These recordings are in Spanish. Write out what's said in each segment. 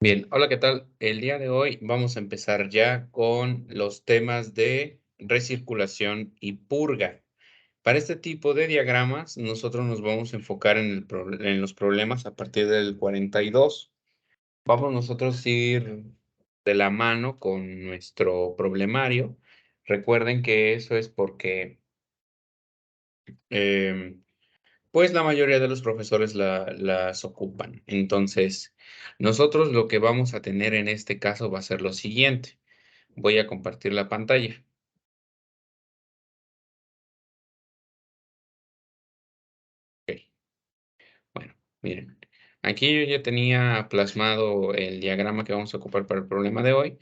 Bien, hola, ¿qué tal? El día de hoy vamos a empezar ya con los temas de recirculación y purga. Para este tipo de diagramas, nosotros nos vamos a enfocar en los problemas a partir del 42. Vamos nosotros a ir de la mano con nuestro problemario. Recuerden que eso es porque em, pues la mayoría de los profesores las ocupan. Entonces, nosotros lo que vamos a tener en este caso va a ser lo siguiente. Voy a compartir la pantalla. Okey. Bueno, miren, aquí yo ya tenía plasmado el diagrama que vamos a ocupar para el problema de hoy,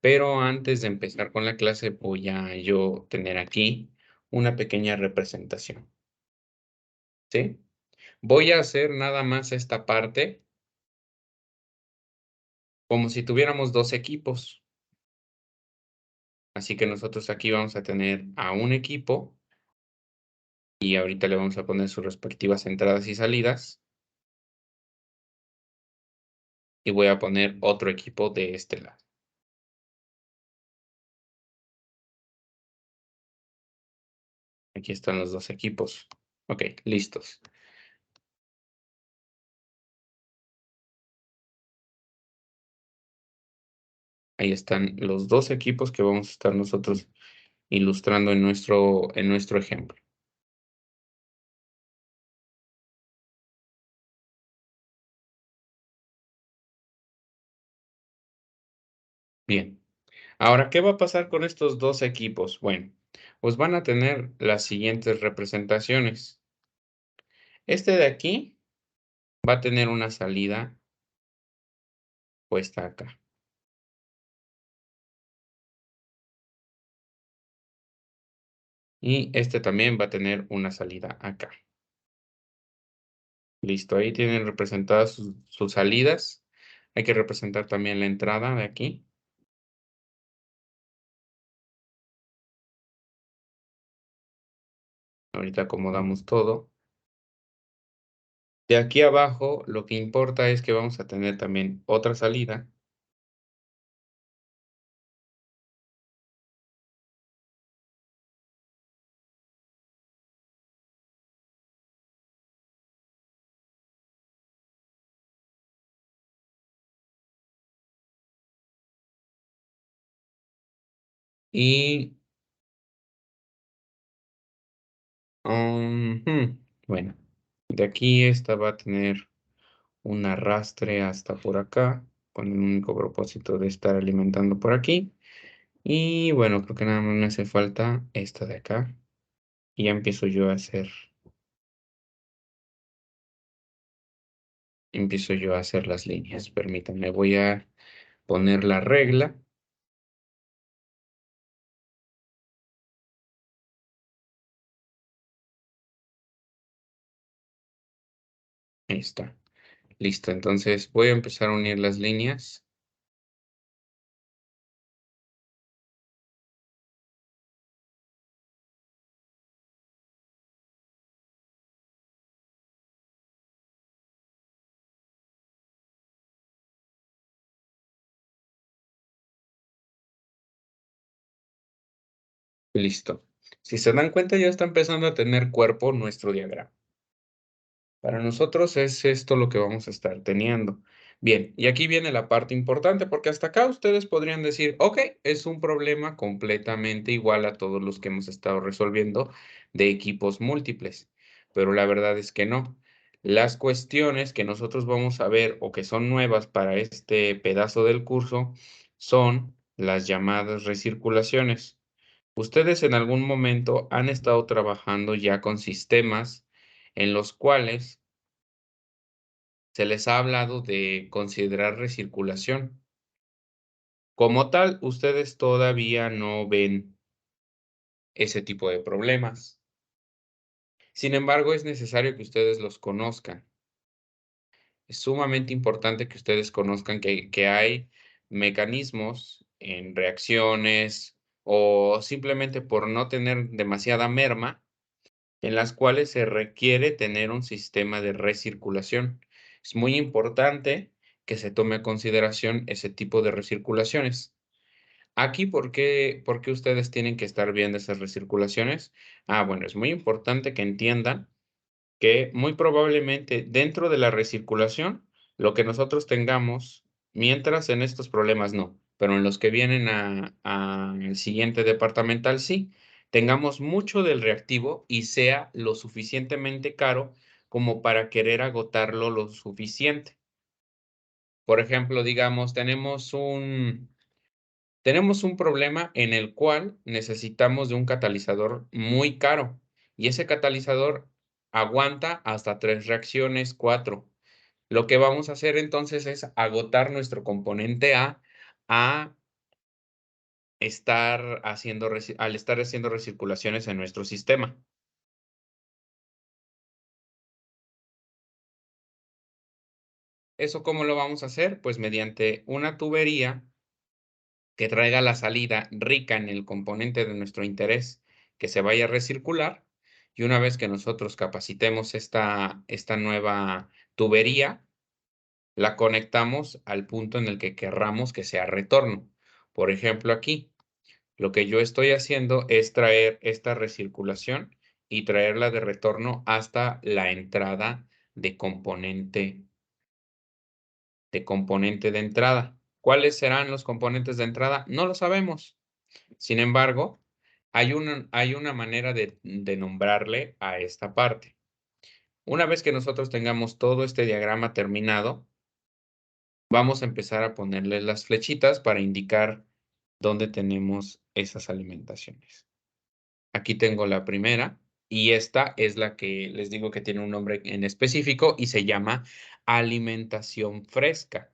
pero antes de empezar con la clase voy a yo tener aquí una pequeña representación, ¿sí? Voy a hacer nada más esta parte como si tuviéramos 2 equipos. Así que nosotros aquí vamos a tener a un equipo y ahorita le vamos a poner sus respectivas entradas y salidas, y voy a poner otro equipo de este lado. Aquí están los 2 equipos. Okey, listos. Ahí están los 2 equipos que vamos a estar nosotros ilustrando en nuestro ejemplo. Bien, ahora, ¿qué va a pasar con estos 2 equipos? Bueno, pues van a tener las siguientes representaciones. Este de aquí va a tener una salida puesta acá. Y este también va a tener una salida acá. Listo, ahí tienen representadas sus salidas. Hay que representar también la entrada de aquí. Ahorita acomodamos todo. De aquí abajo, lo que importa es que vamos a tener también otra salida. Y, bueno, de aquí esta va a tener un arrastre hasta por acá, con el único propósito de estar alimentando por aquí. Y bueno, creo que nada más me hace falta esta de acá. Y ya empiezo yo a hacer las líneas. Permítanme, voy a poner la regla. Ahí está. Listo. Entonces voy a empezar a unir las líneas. Listo. Si se dan cuenta, ya está empezando a tener cuerpo nuestro diagrama. Para nosotros es esto lo que vamos a estar teniendo. Bien, y aquí viene la parte importante, porque hasta acá ustedes podrían decir, ok, es un problema completamente igual a todos los que hemos estado resolviendo de equipos múltiples, pero la verdad es que no. Las cuestiones que nosotros vamos a ver o que son nuevas para este pedazo del curso son las llamadas recirculaciones. Ustedes en algún momento han estado trabajando ya con sistemas en los cuales se les ha hablado de considerar recirculación. Como tal, ustedes todavía no ven ese tipo de problemas. Sin embargo, es necesario que ustedes los conozcan. Es sumamente importante que ustedes conozcan que hay mecanismos en reacciones o simplemente por no tener demasiada merma, en las cuales se requiere tener un sistema de recirculación. Es muy importante que se tome a consideración ese tipo de recirculaciones. Aquí, ¿por qué ustedes tienen que estar viendo esas recirculaciones? Bueno, es muy importante que entiendan que muy probablemente dentro de la recirculación, lo que nosotros tengamos, mientras en estos problemas no, pero en los que vienen al siguiente departamental sí, tengamos mucho del reactivo y sea lo suficientemente caro como para querer agotarlo lo suficiente. Por ejemplo, digamos, tenemos un problema en el cual necesitamos de un catalizador muy caro, y ese catalizador aguanta hasta 3 reacciones, 4. Lo que vamos a hacer entonces es agotar nuestro componente a al estar haciendo recirculaciones en nuestro sistema. ¿Eso cómo lo vamos a hacer? Pues mediante una tubería que traiga la salida rica en el componente de nuestro interés que se vaya a recircular, y una vez que nosotros capacitemos esta nueva tubería, la conectamos al punto en el que querramos que sea retorno. Por ejemplo, aquí, lo que yo estoy haciendo es traer esta recirculación y traerla de retorno hasta la entrada de componente de entrada. ¿Cuáles serán los componentes de entrada? No lo sabemos. Sin embargo, hay una manera de nombrarle a esta parte. Una vez que nosotros tengamos todo este diagrama terminado, vamos a empezar a ponerle las flechitas para indicar dónde tenemos esas alimentaciones. Aquí tengo la primera y esta es la que les digo que tiene un nombre en específico y se llama alimentación fresca.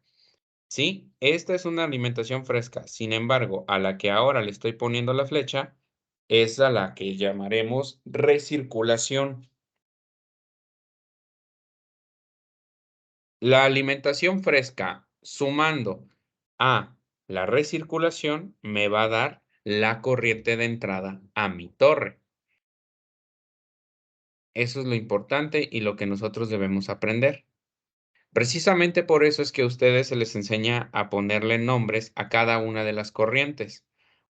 Sí, esta es una alimentación fresca. Sin embargo, a la que ahora le estoy poniendo la flecha es a la que llamaremos recirculación. La alimentación fresca, sumando a la recirculación, me va a dar la corriente de entrada a mi torre. Eso es lo importante y lo que nosotros debemos aprender. Precisamente por eso es que a ustedes se les enseña a ponerle nombres a cada una de las corrientes,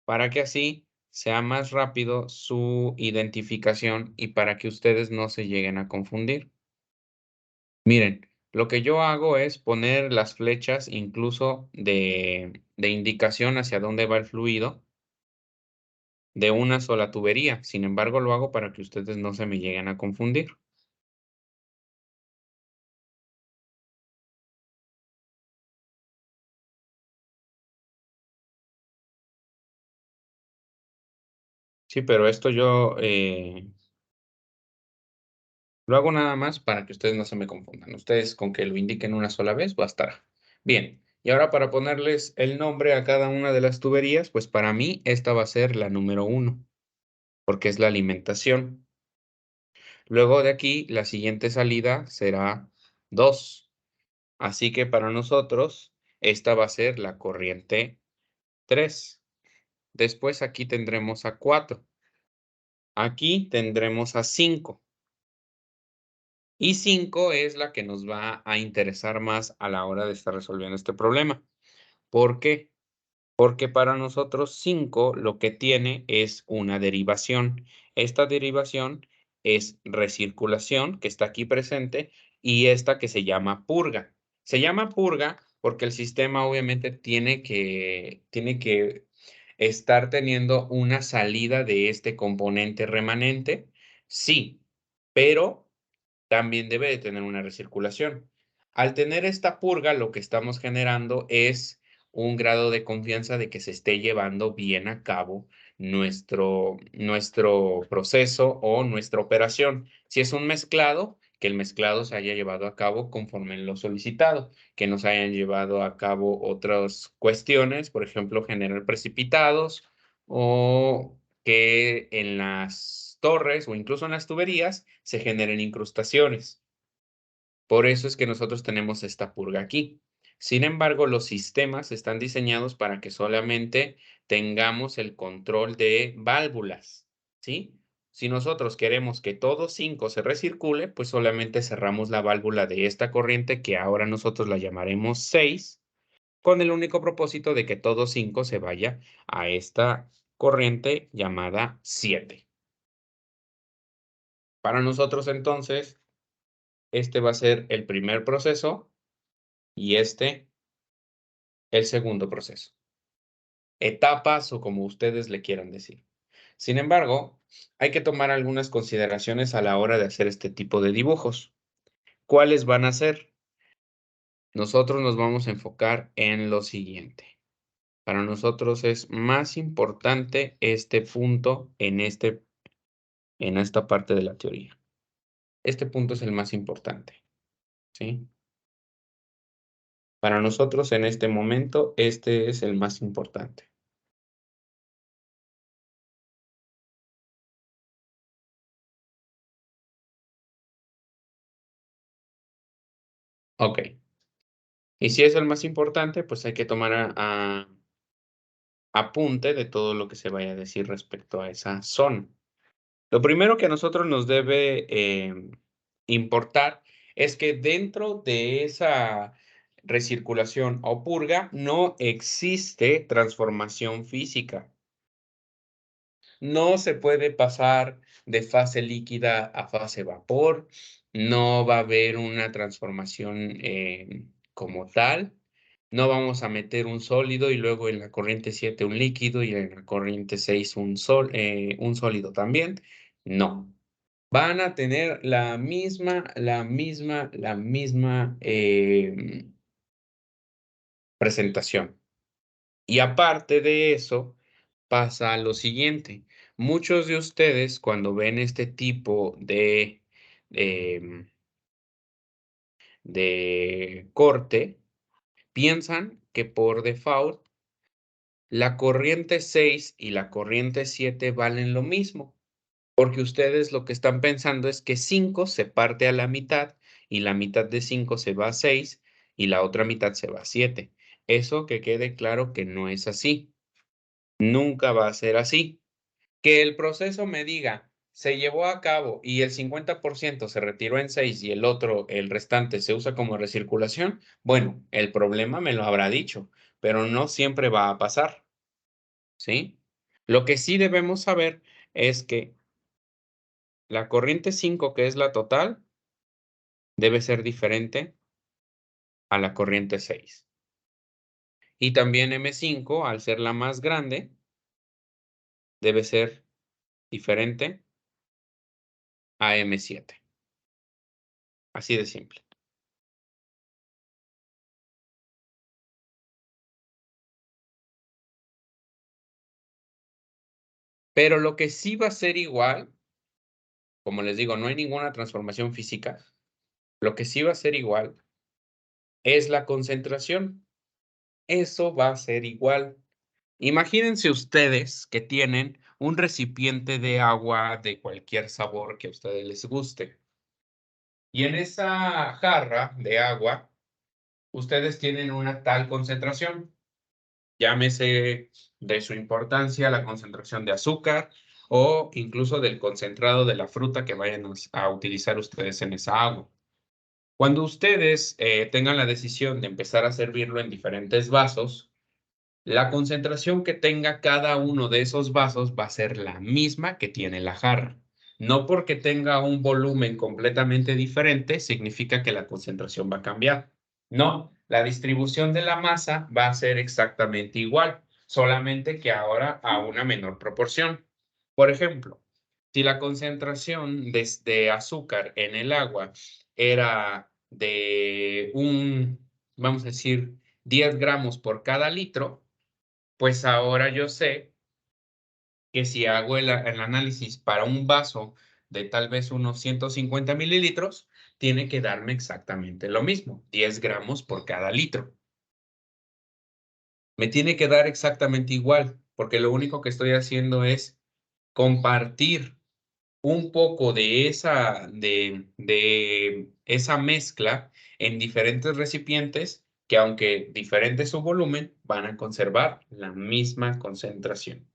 para que así sea más rápido su identificación y para que ustedes no se lleguen a confundir. Miren, lo que yo hago es poner las flechas incluso de indicación hacia dónde va el fluido de una sola tubería. Sin embargo, lo hago para que ustedes no se me lleguen a confundir. Sí, pero esto yo lo hago nada más para que ustedes no se me confundan. Ustedes con que lo indiquen una sola vez bastará. Bien, y ahora para ponerles el nombre a cada una de las tuberías, pues para mí esta va a ser la número 1, porque es la alimentación. Luego de aquí, la siguiente salida será 2. Así que para nosotros, esta va a ser la corriente 3. Después aquí tendremos a 4. Aquí tendremos a 5. Y 5 es la que nos va a interesar más a la hora de estar resolviendo este problema. ¿Por qué? Porque para nosotros 5 lo que tiene es una derivación. Esta derivación es recirculación, que está aquí presente, y esta que se llama purga. Se llama purga porque el sistema obviamente tiene que estar teniendo una salida de este componente remanente. Sí, pero también debe de tener una recirculación. Al tener esta purga, lo que estamos generando es un grado de confianza de que se esté llevando bien a cabo nuestro proceso o nuestra operación. Si es un mezclado, que el mezclado se haya llevado a cabo conforme en lo solicitado, que no se hayan llevado a cabo otras cuestiones, por ejemplo, generar precipitados o que en las torres o incluso en las tuberías se generen incrustaciones. Por eso es que nosotros tenemos esta purga aquí. Sin embargo, los sistemas están diseñados para que solamente tengamos el control de válvulas, ¿sí? Si nosotros queremos que todo 5 se recircule, pues solamente cerramos la válvula de esta corriente, que ahora nosotros la llamaremos 6, con el único propósito de que todo 5 se vaya a esta corriente llamada 7. Para nosotros, entonces, este va a ser el primer proceso y este el segundo proceso. Etapas o como ustedes le quieran decir. Sin embargo, hay que tomar algunas consideraciones a la hora de hacer este tipo de dibujos. ¿Cuáles van a ser? Nosotros nos vamos a enfocar en lo siguiente. Para nosotros es más importante este punto en esta parte de la teoría. Este punto es el más importante, ¿sí? Para nosotros en este momento, este es el más importante. Ok. Y si es el más importante, pues hay que tomar apunte de todo lo que se vaya a decir respecto a esa zona. Lo primero que a nosotros nos debe importar es que dentro de esa recirculación o purga no existe transformación física. No se puede pasar de fase líquida a fase vapor, no va a haber una transformación como tal. No vamos a meter un sólido y luego en la corriente 7 un líquido y en la corriente 6 un sólido también. No. Van a tener la misma presentación. Y aparte de eso, pasa lo siguiente. Muchos de ustedes, cuando ven este tipo em, de corte, piensan que por default la corriente 6 y la corriente 7 valen lo mismo, porque ustedes lo que están pensando es que 5 se parte a la mitad y la mitad de 5 se va a 6 y la otra mitad se va a 7. Eso que quede claro que no es así. Nunca va a ser así. Que el proceso me diga, se llevó a cabo y el 50% se retiró en 6 y el restante se usa como recirculación, bueno, el problema me lo habrá dicho, pero no siempre va a pasar, ¿sí? Lo que sí debemos saber es que la corriente 5, que es la total, debe ser diferente a la corriente 6. Y también M5, al ser la más grande, debe ser diferente a M7. Así de simple. Pero lo que sí va a ser igual, como les digo, no hay ninguna transformación física, lo que sí va a ser igual es la concentración. Eso va a ser igual. Imagínense ustedes que tienen un recipiente de agua de cualquier sabor que a ustedes les guste. Y en esa jarra de agua, ustedes tienen una tal concentración. Llámese de su importancia la concentración de azúcar o incluso del concentrado de la fruta que vayan a utilizar ustedes en esa agua. Cuando ustedes tengan la decisión de empezar a servirlo en diferentes vasos, la concentración que tenga cada uno de esos vasos va a ser la misma que tiene la jarra. No porque tenga un volumen completamente diferente, significa que la concentración va a cambiar. No, la distribución de la masa va a ser exactamente igual, solamente que ahora a una menor proporción. Por ejemplo, si la concentración de azúcar en el agua era de vamos a decir, 10 gramos por cada litro, pues ahora yo sé que si hago el análisis para un vaso de tal vez unos 150 mililitros, tiene que darme exactamente lo mismo, 10 gramos por cada litro. Me tiene que dar exactamente igual, porque lo único que estoy haciendo es compartir un poco de esa mezcla en diferentes recipientes que, aunque diferente su volumen, van a conservar la misma concentración.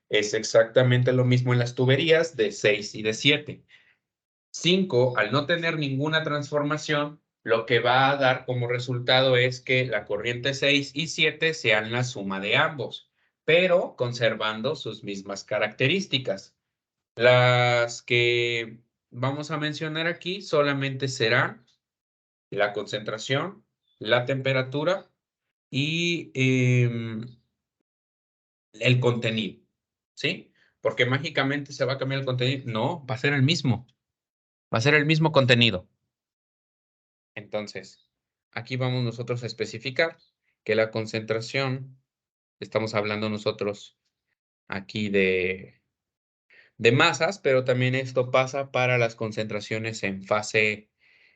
Es exactamente lo mismo en las tuberías de 6 y de 7. 5, al no tener ninguna transformación, lo que va a dar como resultado es que la corriente 6 y 7 sean la suma de ambos, pero conservando sus mismas características. Las que vamos a mencionar aquí solamente serán la concentración, la temperatura y el contenido, ¿sí? Porque mágicamente se va a cambiar el contenido. No, va a ser el mismo. Va a ser el mismo contenido. Entonces, aquí vamos nosotros a especificar que la concentración, estamos hablando nosotros aquí de masas, pero también esto pasa para las concentraciones en fase,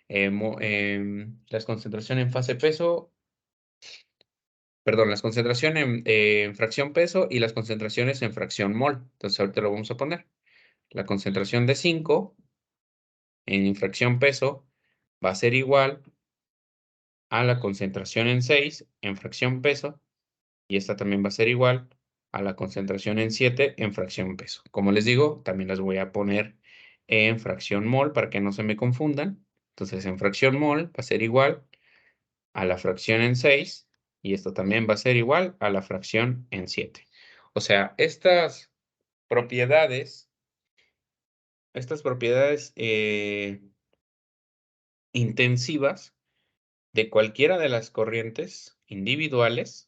las concentraciones en fase peso, perdón, las concentraciones en fracción peso y las concentraciones en fracción mol. Entonces, ahorita lo vamos a poner. La concentración de 5 en fracción peso va a ser igual a la concentración en 6 en fracción peso, y esta también va a ser igual a la concentración en 7 en fracción peso. Como les digo, también las voy a poner en fracción mol para que no se me confundan. Entonces, en fracción mol va a ser igual a la fracción en 6 y esto también va a ser igual a la fracción en 7. O sea, estas propiedades intensivas de cualquiera de las corrientes individuales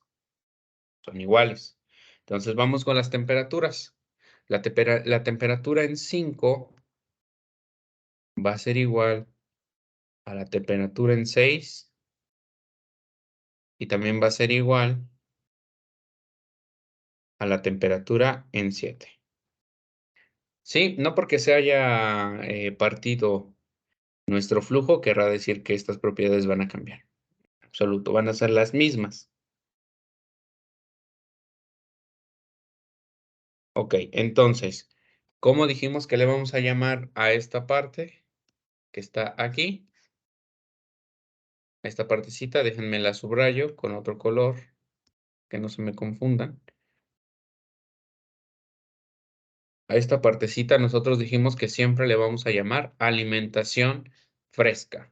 son iguales. Entonces vamos con las temperaturas. La temperatura en 5 va a ser igual a la temperatura en 6 y también va a ser igual a la temperatura en 7. Sí, no porque se haya partido nuestro flujo querrá decir que estas propiedades van a cambiar. En absoluto, van a ser las mismas. Ok, entonces, ¿cómo dijimos que le vamos a llamar a esta parte que está aquí? Esta partecita, déjenme la subrayo con otro color, que no se me confundan. A esta partecita nosotros dijimos que siempre le vamos a llamar alimentación fresca.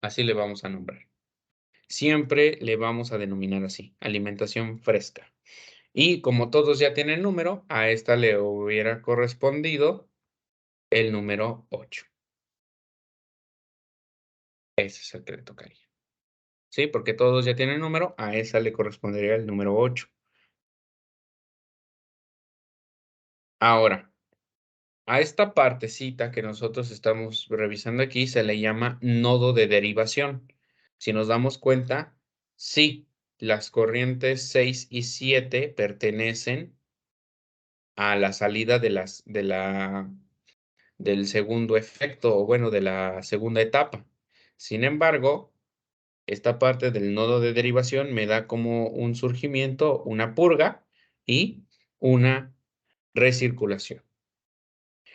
Así le vamos a nombrar. Siempre le vamos a denominar así, alimentación fresca. Y como todos ya tienen número, a esta le hubiera correspondido el número 8. Ese es el que le tocaría. ¿Sí? Porque todos ya tienen número, a esa le correspondería el número 8. Ahora, a esta partecita que nosotros estamos revisando aquí se le llama nodo de derivación. Si nos damos cuenta, sí, las corrientes 6 y 7 pertenecen a la salida del segundo efecto, o bueno, de la segunda etapa. Sin embargo, esta parte del nodo de derivación me da como un surgimiento, una purga y una recirculación.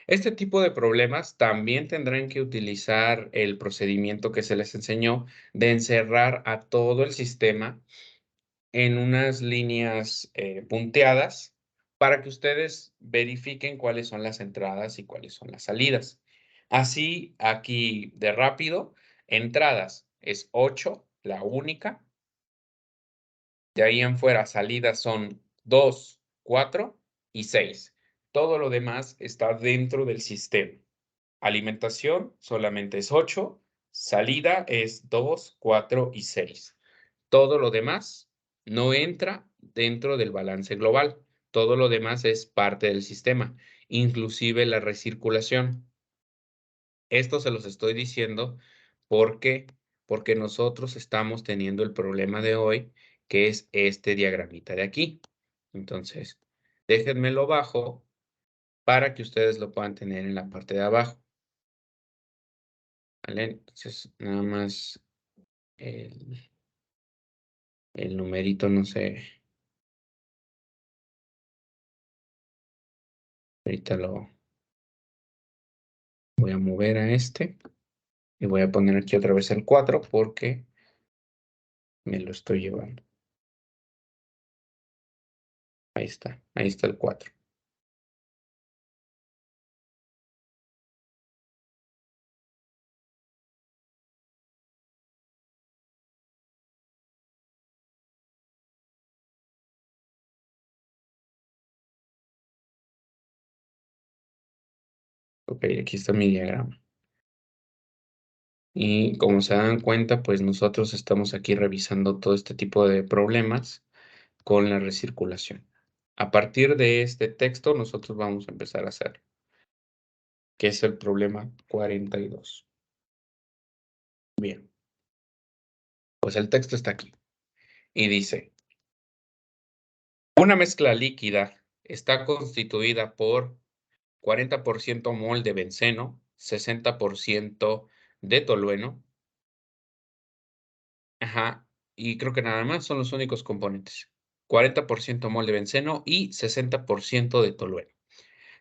Este tipo de problemas también tendrán que utilizar el procedimiento que se les enseñó de encerrar a todo el sistema en unas líneas punteadas para que ustedes verifiquen cuáles son las entradas y cuáles son las salidas. Así, aquí de rápido, entradas es 8, la única. De ahí en fuera, salidas son 2, 4 y 6. Todo lo demás está dentro del sistema. Alimentación solamente es 8, salida es 2, 4 y 6. Todo lo demás no entra dentro del balance global. Todo lo demás es parte del sistema, inclusive la recirculación. Esto se los estoy diciendo porque porque nosotros estamos teniendo el problema de hoy, que es este diagramita de aquí. Entonces, déjenmelo bajo para que ustedes lo puedan tener en la parte de abajo. ¿Vale? Entonces, nada más el, el numerito, no sé, ahorita lo voy a mover a este y voy a poner aquí otra vez el 4 porque Me lo estoy llevando. Ahí está el 4. Ok, aquí está mi diagrama. Y como se dan cuenta, pues nosotros estamos aquí revisando todo este tipo de problemas con la recirculación. A partir de este texto, nosotros vamos a empezar a hacer, que es el problema 42. Bien, pues el texto está aquí y dice, una mezcla líquida está constituida por 40% mol de benceno, 60% de tolueno, ajá, y creo que nada más son los únicos componentes. 40% mol de benceno y 60% de tolueno.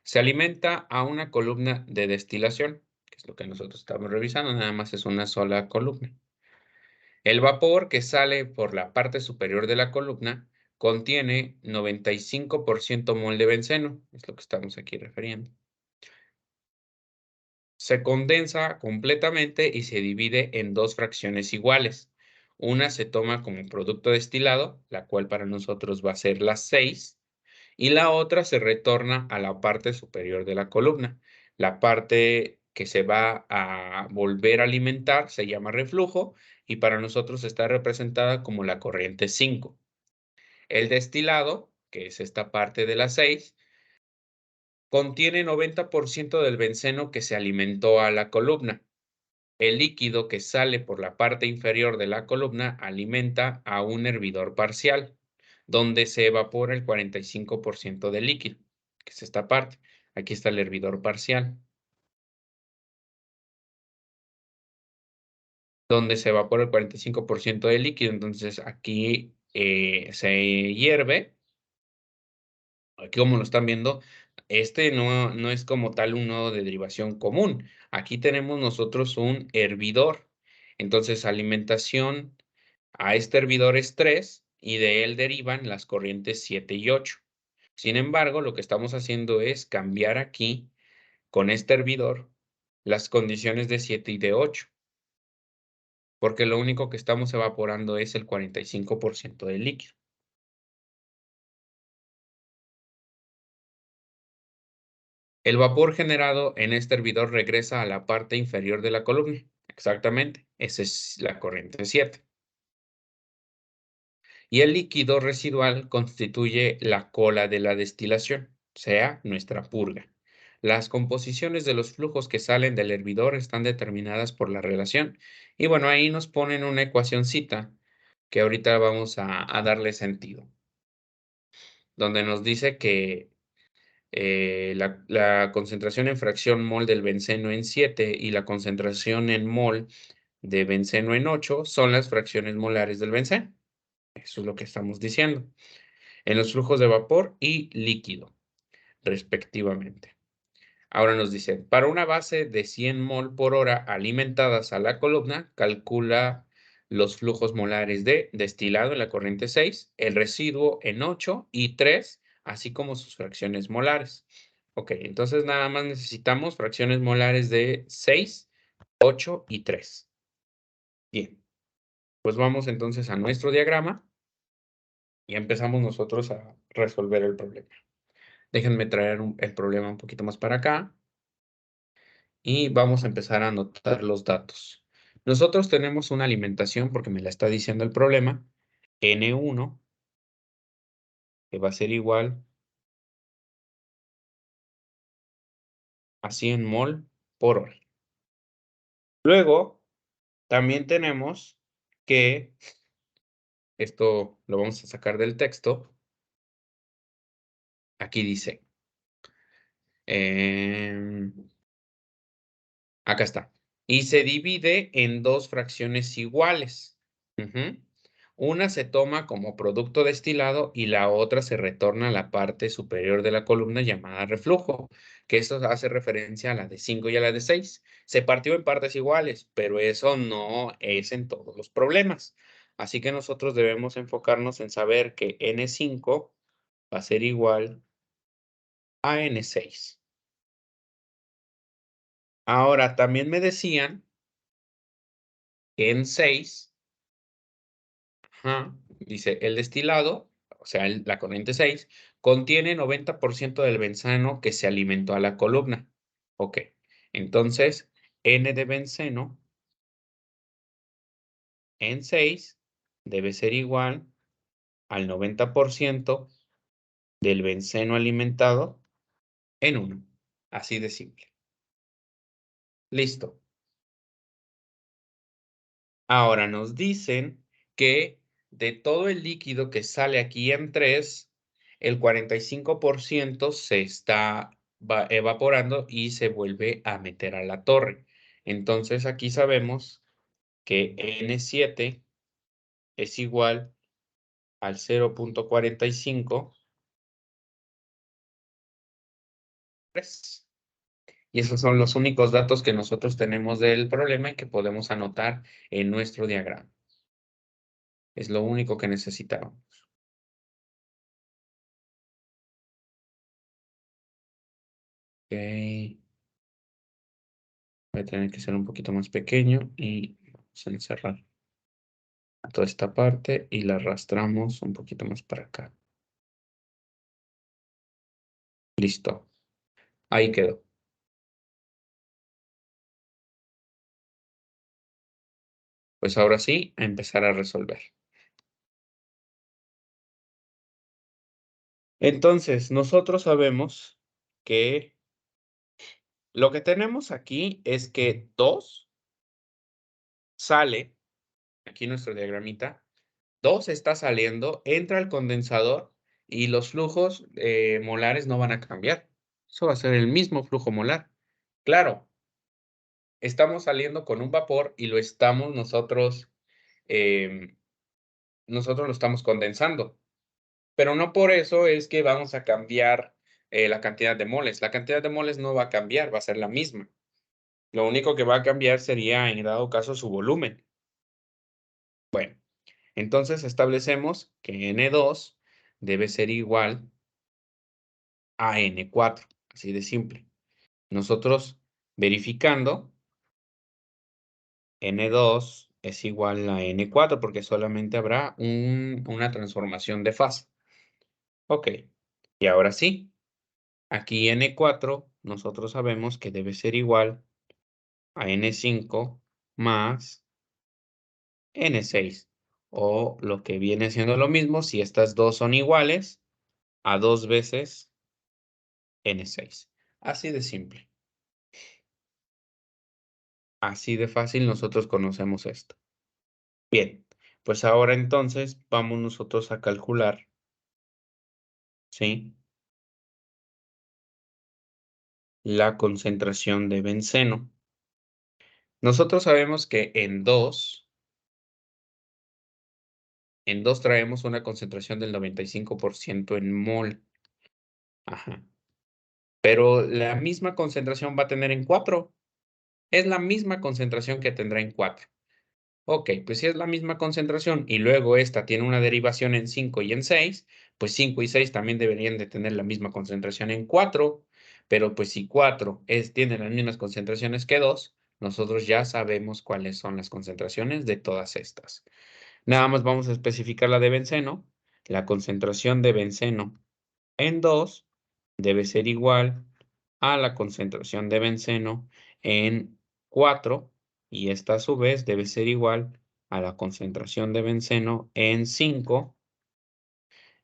Se alimenta a una columna de destilación, que es lo que nosotros estamos revisando, nada más es una sola columna. El vapor que sale por la parte superior de la columna contiene 95% mol de benceno, es lo que estamos aquí refiriendo. Se condensa completamente y se divide en dos fracciones iguales. Una se toma como producto destilado, la cual para nosotros va a ser la 6, y la otra se retorna a la parte superior de la columna. La parte que se va a volver a alimentar se llama reflujo y para nosotros está representada como la corriente 5. El destilado, que es esta parte de la 6, contiene 90% del benceno que se alimentó a la columna. El líquido que sale por la parte inferior de la columna alimenta a un hervidor parcial, donde se evapora el 45% del líquido, que es esta parte. Aquí está el hervidor parcial, donde se evapora el 45% del líquido. Entonces aquí se hierve. Aquí como lo están viendo, este no es como tal un nodo de derivación común. Aquí tenemos nosotros un hervidor. Entonces, alimentación a este hervidor es 3 y de él derivan las corrientes 7 y 8. Sin embargo, lo que estamos haciendo es cambiar aquí, con este hervidor, las condiciones de 7 y de 8, porque lo único que estamos evaporando es el 45% del líquido. El vapor generado en este hervidor regresa a la parte inferior de la columna. Exactamente, esa es la corriente 7. Y el líquido residual constituye la cola de la destilación, o sea, nuestra purga. Las composiciones de los flujos que salen del hervidor están determinadas por la relación. Y bueno, ahí nos ponen una ecuacioncita que ahorita vamos a darle sentido, donde nos dice que la concentración en fracción mol del benceno en 7 y la concentración en mol de benceno en 8 son las fracciones molares del benceno. Eso es lo que estamos diciendo. En los flujos de vapor y líquido, respectivamente. Ahora nos dice, para una base de 100 mol por hora alimentadas a la columna, calcula los flujos molares de destilado en la corriente 6, el residuo en 8 y 3, así como sus fracciones molares. Ok, entonces nada más necesitamos fracciones molares de 6, 8 y 3. Bien, pues vamos entonces a nuestro diagrama y empezamos nosotros a resolver el problema. Déjenme traer el problema un poquito más para acá y vamos a empezar a anotar los datos. Nosotros tenemos una alimentación, porque me la está diciendo el problema, N1, que va a ser igual a 100 mol por hora. Luego, también tenemos que, esto lo vamos a sacar del texto, aquí dice, em, acá está. Y se divide en dos fracciones iguales. Una se toma como producto destilado y la otra se retorna a la parte superior de la columna llamada reflujo, que eso hace referencia a la de 5 y a la de 6. Se partió en partes iguales, pero eso no es en todos los problemas. Así que nosotros debemos enfocarnos en saber que N5 va a ser igual a N6. Ahora, también me decían que N6, dice, el destilado, o sea, la corriente 6, contiene 90% del benceno que se alimentó a la columna. Ok, entonces N de benceno en 6 debe ser igual al 90% del benceno alimentado en 1. Así de simple. Listo. Ahora nos dicen que de todo el líquido que sale aquí en 3, el 45% se está evaporando y se vuelve a meter a la torre. Entonces aquí sabemos que N7 es igual al 0.45. Y esos son los únicos datos que nosotros tenemos del problema y que podemos anotar en nuestro diagrama. Es lo único que necesitamos. Ok. Voy a tener que ser un poquito más pequeño y vamos a encerrar toda esta parte y la arrastramos un poquito más para acá. Listo. Ahí quedó. Pues ahora sí, a empezar a resolver. Entonces, nosotros sabemos que lo que tenemos aquí es que 2 sale, aquí nuestro diagramita, 2 está saliendo, entra al condensador y los flujos molares no van a cambiar. Eso va a ser el mismo flujo molar. Claro, estamos saliendo con un vapor y lo estamos nosotros lo estamos condensando. Pero no por eso es que vamos a cambiar la cantidad de moles. La cantidad de moles no va a cambiar, va a ser la misma. Lo único que va a cambiar sería, en dado caso, su volumen. Bueno, entonces establecemos que N2 debe ser igual a N4, así de simple. Nosotros verificando, N2 es igual a N4 porque solamente habrá una transformación de fase. Ok, y ahora sí, aquí N4 nosotros sabemos que debe ser igual a N5 más N6. O lo que viene siendo lo mismo, si estas dos son iguales, a 2 veces N6. Así de simple. Así de fácil nosotros conocemos esto. Bien, pues ahora entonces vamos nosotros a calcular, ¿sí? La concentración de benceno. Nosotros sabemos que en 2 traemos una concentración del 95% en mol. Ajá. Pero la misma concentración va a tener en 4. Es la misma concentración que tendrá en 4. Ok, pues si es la misma concentración y luego esta tiene una derivación en 5 y en 6, pues 5 y 6 también deberían de tener la misma concentración en 4, pero pues si 4 tiene las mismas concentraciones que 2, nosotros ya sabemos cuáles son las concentraciones de todas estas. Nada más vamos a especificar la de benceno. La concentración de benceno en 2 debe ser igual a la concentración de benceno en 4 y esta a su vez debe ser igual a la concentración de benceno en 5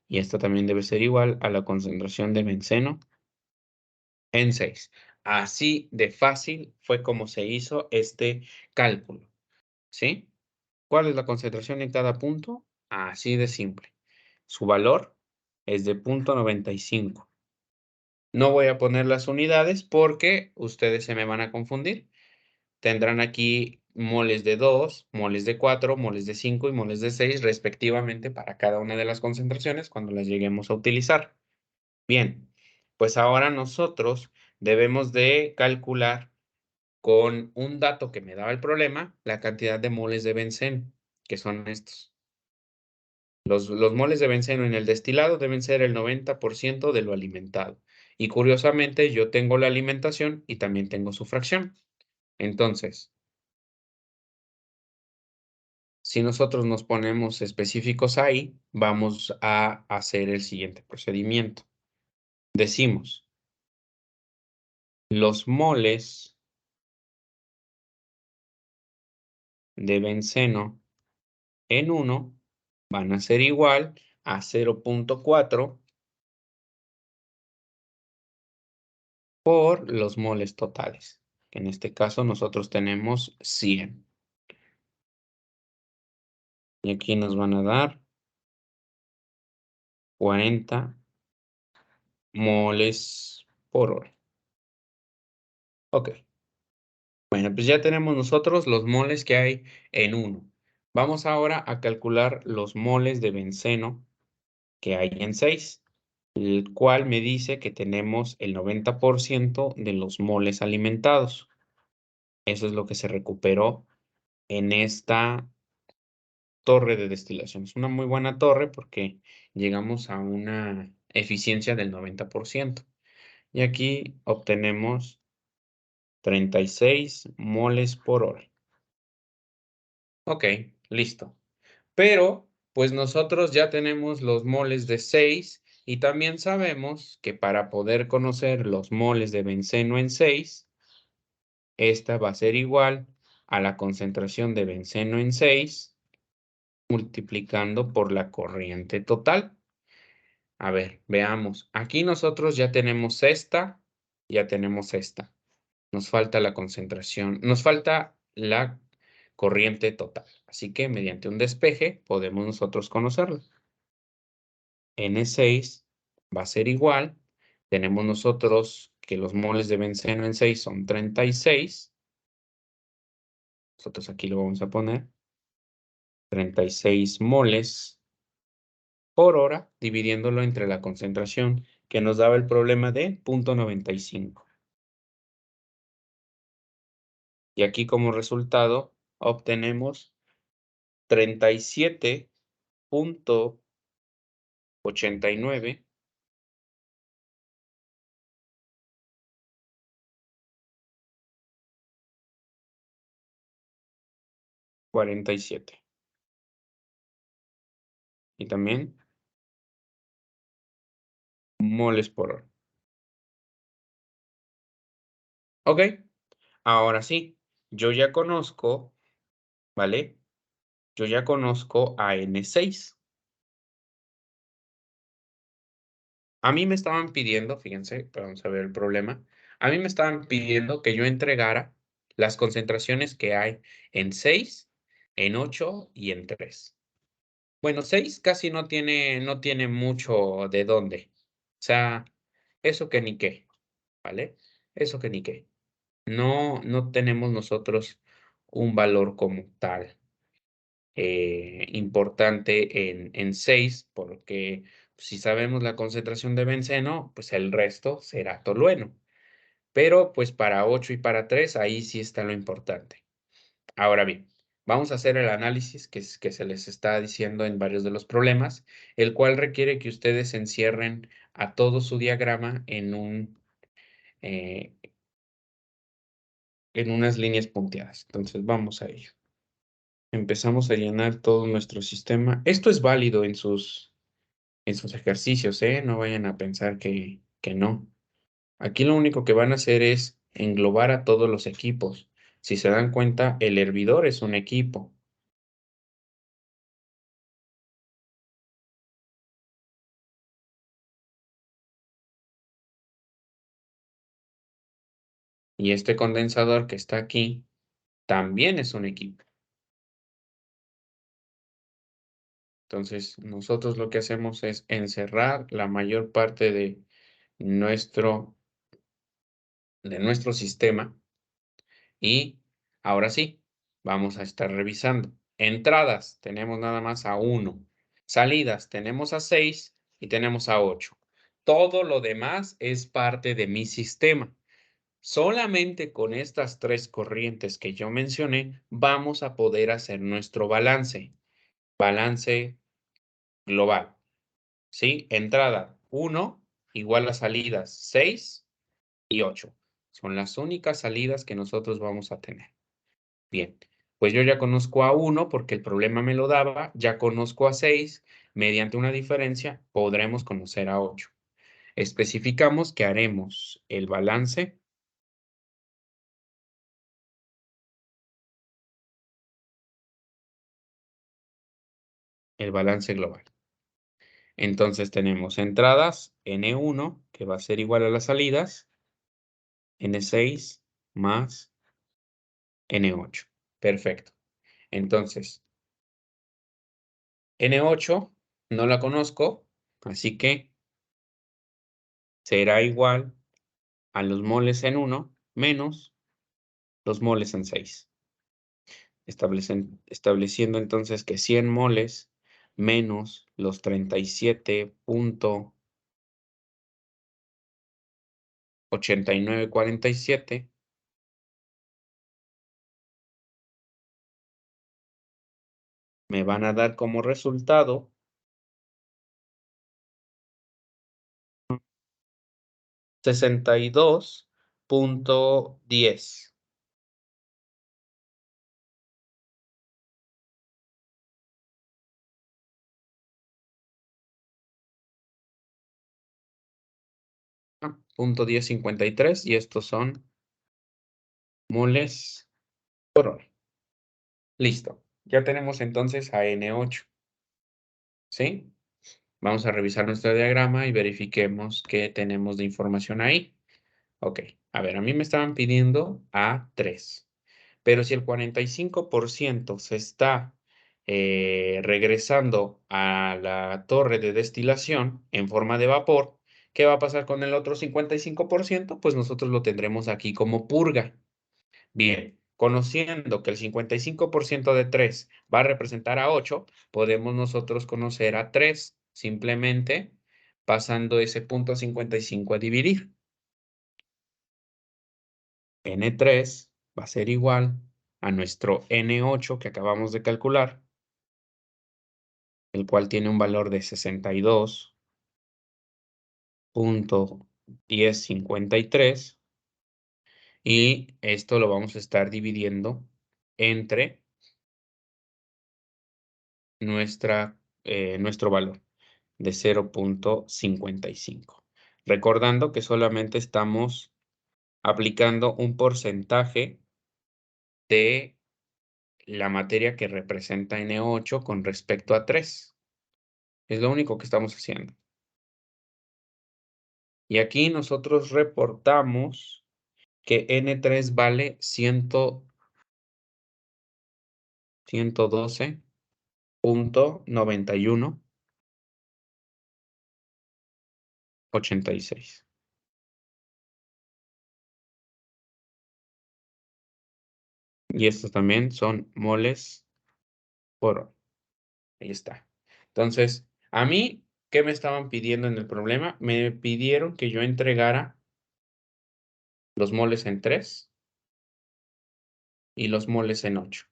y esta también debe ser igual a la concentración de benceno en 6. Así de fácil fue como se hizo este cálculo, ¿sí? ¿Cuál es la concentración en cada punto? Así de simple. Su valor es de 0.95. No voy a poner las unidades porque ustedes se me van a confundir. Tendrán aquí moles de 2, moles de 4, moles de 5 y moles de 6 respectivamente para cada una de las concentraciones cuando las lleguemos a utilizar. Bien, pues ahora nosotros debemos de calcular con un dato que me daba el problema, la cantidad de moles de benceno, que son estos. Los moles de benceno en el destilado deben ser el 90% de lo alimentado. Y curiosamente, yo tengo la alimentación y también tengo su fracción. Entonces, si nosotros nos ponemos específicos ahí, vamos a hacer el siguiente procedimiento. Decimos, los moles de benceno en 1 van a ser igual a 0.4 por los moles totales. En este caso nosotros tenemos 100. Y aquí nos van a dar 40 moles por hora. Ok. Bueno, pues ya tenemos nosotros los moles que hay en 1. Vamos ahora a calcular los moles de benceno que hay en 6, el cual me dice que tenemos el 90% de los moles alimentados. Eso es lo que se recuperó en esta torre de destilación. Es una muy buena torre porque llegamos a una eficiencia del 90%. Y aquí obtenemos 36 moles por hora. Ok, listo. Pero, pues nosotros ya tenemos los moles de 6 y también sabemos que para poder conocer los moles de benceno en 6, esta va a ser igual a la concentración de benceno en 6 multiplicando por la corriente total. A ver, veamos. Aquí nosotros ya tenemos esta. Nos falta la concentración, nos falta la corriente total. Así que mediante un despeje podemos nosotros conocerlo. N6 va a ser igual. Tenemos nosotros que los moles de benceno en 6 son 36. Nosotros aquí lo vamos a poner. 36 moles por hora, dividiéndolo entre la concentración que nos daba el problema de 0.95. Y aquí como resultado obtenemos 37.89 47. Y también moles por hora. Ok, ahora sí, yo ya conozco, ¿vale? Yo ya conozco a N6. A mí me estaban pidiendo, fíjense, vamos a ver el problema. A mí me estaban pidiendo que yo entregara las concentraciones que hay en 6, en 8 y en 3. Bueno, 6 casi no tiene mucho de dónde. O sea, eso que ni qué, ¿vale? Eso que ni qué. No tenemos nosotros un valor como tal importante en 6, porque si sabemos la concentración de benceno, pues el resto será tolueno. Pero pues para 8 y para 3, ahí sí está lo importante. Ahora bien, vamos a hacer el análisis que se les está diciendo en varios de los problemas, el cual requiere que ustedes encierren a todo su diagrama eh, en unas líneas punteadas. Entonces, vamos a ello. Empezamos a llenar todo nuestro sistema. Esto es válido en sus ejercicios, ¿eh? No vayan a pensar que no. Aquí lo único que van a hacer es englobar a todos los equipos. Si se dan cuenta, el hervidor es un equipo. Y este condensador que está aquí también es un equipo. Entonces, nosotros lo que hacemos es encerrar la mayor parte nuestro, de nuestro sistema. Y ahora sí, vamos a estar revisando. Entradas, tenemos nada más a 1. Salidas, tenemos a 6 y tenemos a 8. Todo lo demás es parte de mi sistema. Solamente con estas 3 corrientes que yo mencioné, vamos a poder hacer nuestro balance. Balance global, ¿sí? Entrada 1 igual a salidas 6 y 8. Son las únicas salidas que nosotros vamos a tener. Bien, pues yo ya conozco a 1 porque el problema me lo daba, ya conozco a 6, mediante una diferencia podremos conocer a 8. Especificamos que haremos el balance global. Entonces tenemos entradas N1, que va a ser igual a las salidas, N6 más N8. Perfecto. Entonces, N8 no la conozco, así que será igual a los moles en 1 menos los moles en 6. Estableciendo entonces que 100 moles menos los 37.8947 me van a dar como resultado 62.10. Punto 1053 y estos son moles por hora. Listo. Ya tenemos entonces a N8, ¿sí? Vamos a revisar nuestro diagrama y verifiquemos qué tenemos de información ahí. Ok, a ver, a mí me estaban pidiendo A3, pero si el 45% se está regresando a la torre de destilación en forma de vapor, ¿qué va a pasar con el otro 55%? Pues nosotros lo tendremos aquí como purga. Bien, conociendo que el 55% de 3 va a representar a 8, podemos nosotros conocer a 3 simplemente pasando ese punto 55 a dividir. N3 va a ser igual a nuestro N8 que acabamos de calcular, el cual tiene un valor de 62.1053 y esto lo vamos a estar dividiendo entre nuestro valor de 0.55. Recordando que solamente estamos aplicando un porcentaje de la materia que representa N8 con respecto a 3. Es lo único que estamos haciendo. Y aquí nosotros reportamos que N3 vale 112.9186. Y estos también son moles por hora. Ahí está. Entonces, a mí, ¿qué me estaban pidiendo en el problema? Me pidieron que yo entregara los moles en 3 y los moles en 8,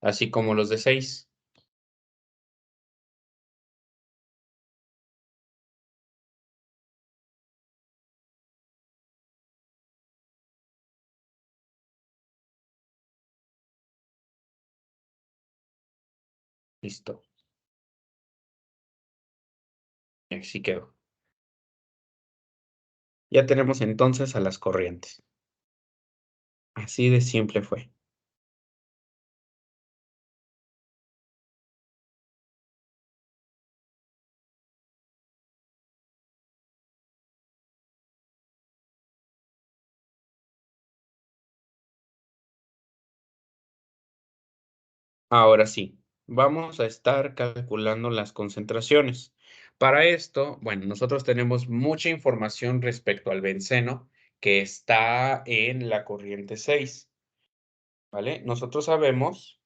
así como los de 6. Listo. Y así quedó. Ya tenemos entonces a las corrientes. Así de simple fue. Ahora sí, vamos a estar calculando las concentraciones. Para esto, bueno, nosotros tenemos mucha información respecto al benceno que está en la corriente 6, ¿vale? Nosotros sabemos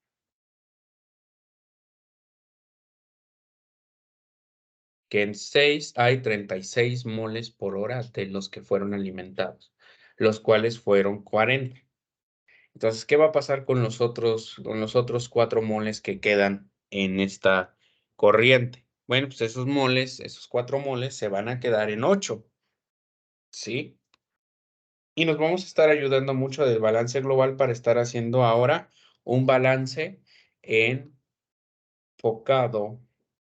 que en 6 hay 36 moles por hora de los que fueron alimentados, los cuales fueron 40. Entonces, ¿qué va a pasar con los otros 4 moles que quedan en esta corriente. Bueno, pues esos moles, esos 4 moles se van a quedar en 8, ¿sí? Y nos vamos a estar ayudando mucho del balance global para estar haciendo ahora un balance enfocado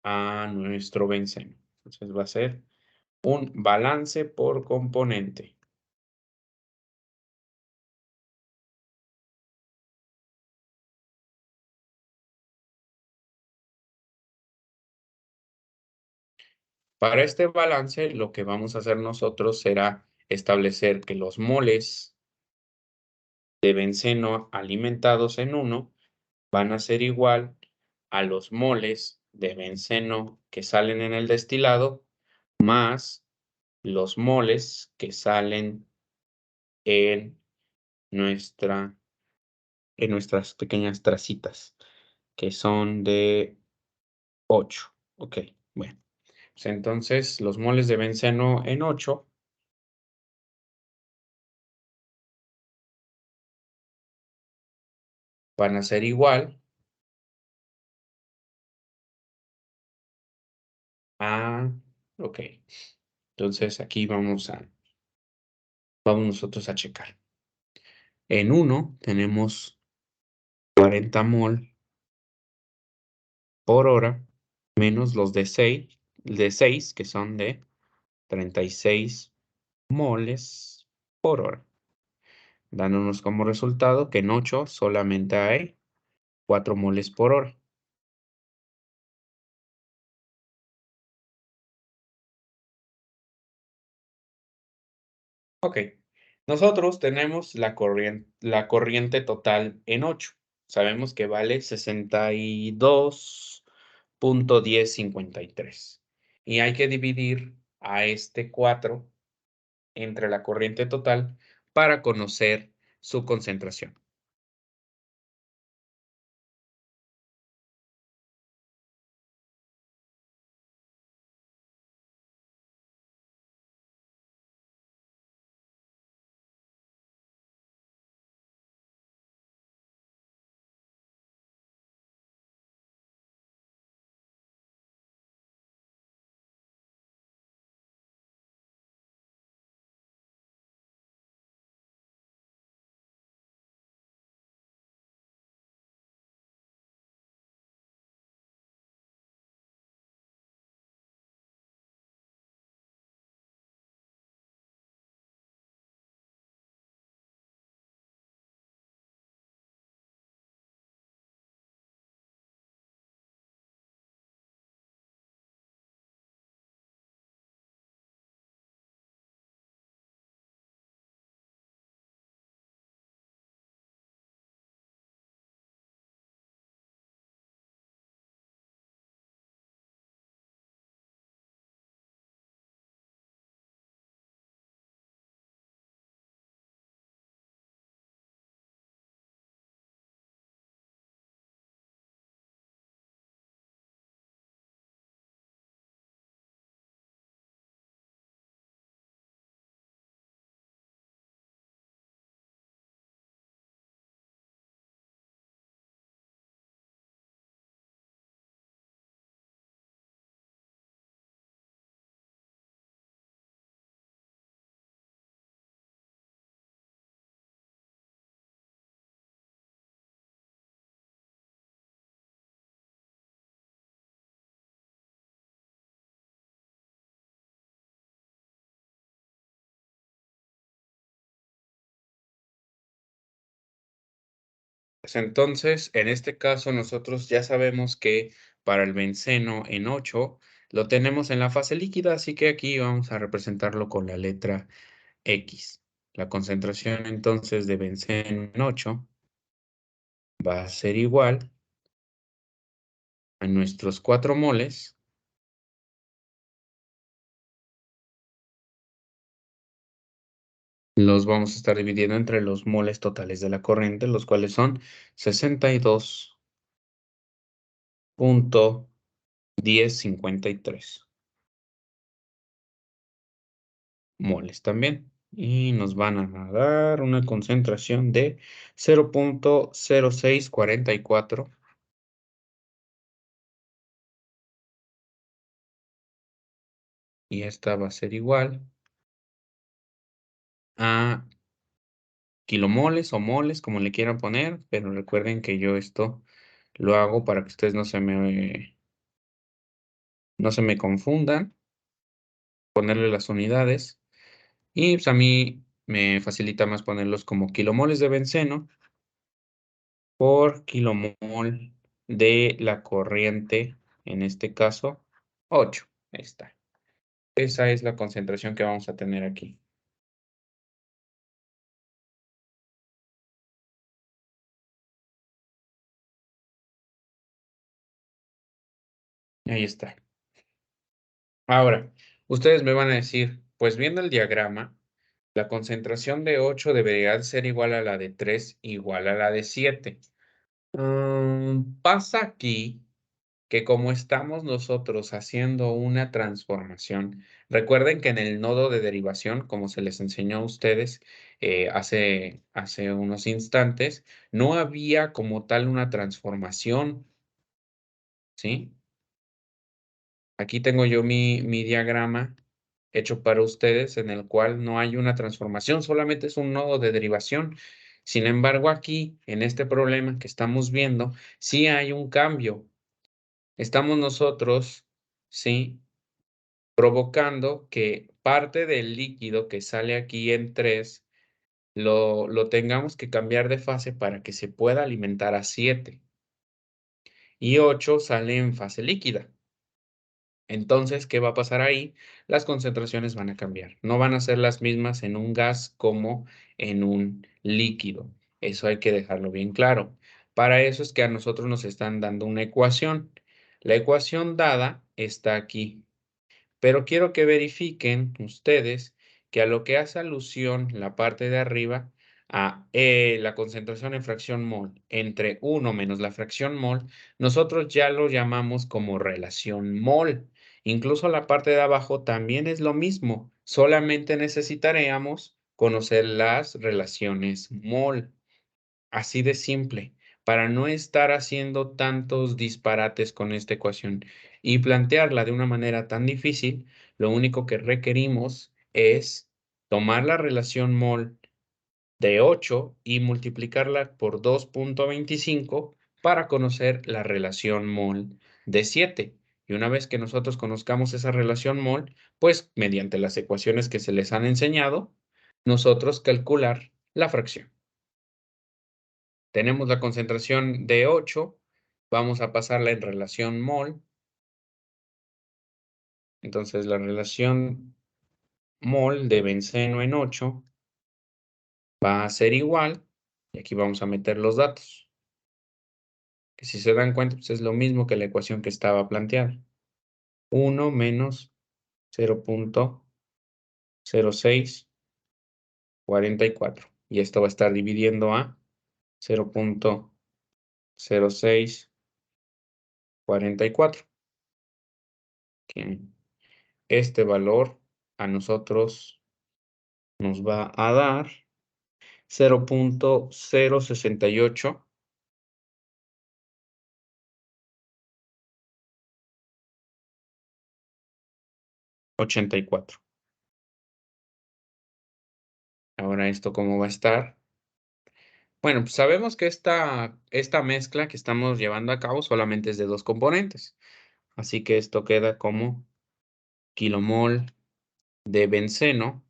a nuestro benceno. Entonces va a ser un balance por componente. Para este balance, lo que vamos a hacer nosotros será establecer que los moles de benceno alimentados en 1 van a ser igual a los moles de benceno que salen en el destilado más los moles que salen en nuestra en nuestras pequeñas tracitas, que son de 8. Okey, bueno, pues entonces los moles de benceno en 8 van a ser igual a okey, entonces aquí vamos nosotros a checar. En 1 tenemos 40 mol por hora, menos los de seis, que son de 36 moles por hora, dándonos como resultado que en 8 solamente hay 4 moles por hora. Okey, nosotros tenemos la corriente total en 8. Sabemos que vale 62.1053, y hay que dividir a este 4 entre la corriente total para conocer su concentración. Pues entonces, en este caso, nosotros ya sabemos que para el benceno en 8 lo tenemos en la fase líquida, así que aquí vamos a representarlo con la letra X. La concentración entonces de benceno en 8 va a ser igual a nuestros 4 moles los vamos a estar dividiendo entre los moles totales de la corriente, los cuales son 62.1053 moles también. Y nos van a dar una concentración de 0.0644 y esta va a ser igual a kilomoles o moles, como le quieran poner, pero recuerden que yo esto lo hago para que ustedes no se me confundan, ponerle las unidades. Y pues a mí me facilita más ponerlos como kilomoles de benceno por kilomol de la corriente, en este caso 8. Ahí está. Esa es la concentración que vamos a tener aquí. Ahí está. Ahora, ustedes me van a decir, pues viendo el diagrama, la concentración de 8 debería ser igual a la de 3 igual a la de 7. Pasa aquí que como estamos nosotros haciendo una transformación, recuerden que en el nodo de derivación, como se les enseñó a ustedes hace unos instantes, no había como tal una transformación, ¿sí? Aquí tengo yo mi diagrama hecho para ustedes en el cual no hay una transformación, solamente es un nodo de derivación. Sin embargo, aquí, en este problema que estamos viendo, sí hay un cambio. Estamos nosotros, ¿sí? Provocando que parte del líquido que sale aquí en 3 lo tengamos que cambiar de fase para que se pueda alimentar a 7 y 8 sale en fase líquida. Entonces, ¿qué va a pasar ahí? Las concentraciones van a cambiar. No van a ser las mismas en un gas como en un líquido. Eso hay que dejarlo bien claro. Para eso es que a nosotros nos están dando una ecuación. La ecuación dada está aquí. Pero quiero que verifiquen ustedes que a lo que hace alusión la parte de arriba, a la concentración en fracción mol entre 1 menos la fracción mol, nosotros ya lo llamamos como relación mol. Incluso la parte de abajo también es lo mismo, solamente necesitaríamos conocer las relaciones mol. Así de simple, para no estar haciendo tantos disparates con esta ecuación y plantearla de una manera tan difícil, lo único que requerimos es tomar la relación mol de 8 y multiplicarla por 2.25 para conocer la relación mol de 7. Y una vez que nosotros conozcamos esa relación mol, pues mediante las ecuaciones que se les han enseñado, nosotros calcular la fracción. Tenemos la concentración de 8, vamos a pasarla en relación mol. Entonces, la relación mol de benceno en 8 va a ser igual, y aquí vamos a meter los datos, que si se dan cuenta, pues es lo mismo que la ecuación que estaba planteada. 1 menos 0.0644. Y esto va a estar dividiendo a 0.0644. Que este valor a nosotros nos va a dar 0.06884. Ahora, ¿esto cómo va a estar? Bueno, pues sabemos que esta mezcla que estamos llevando a cabo solamente es de 2 componentes. Así que esto queda como kilomol de benceno.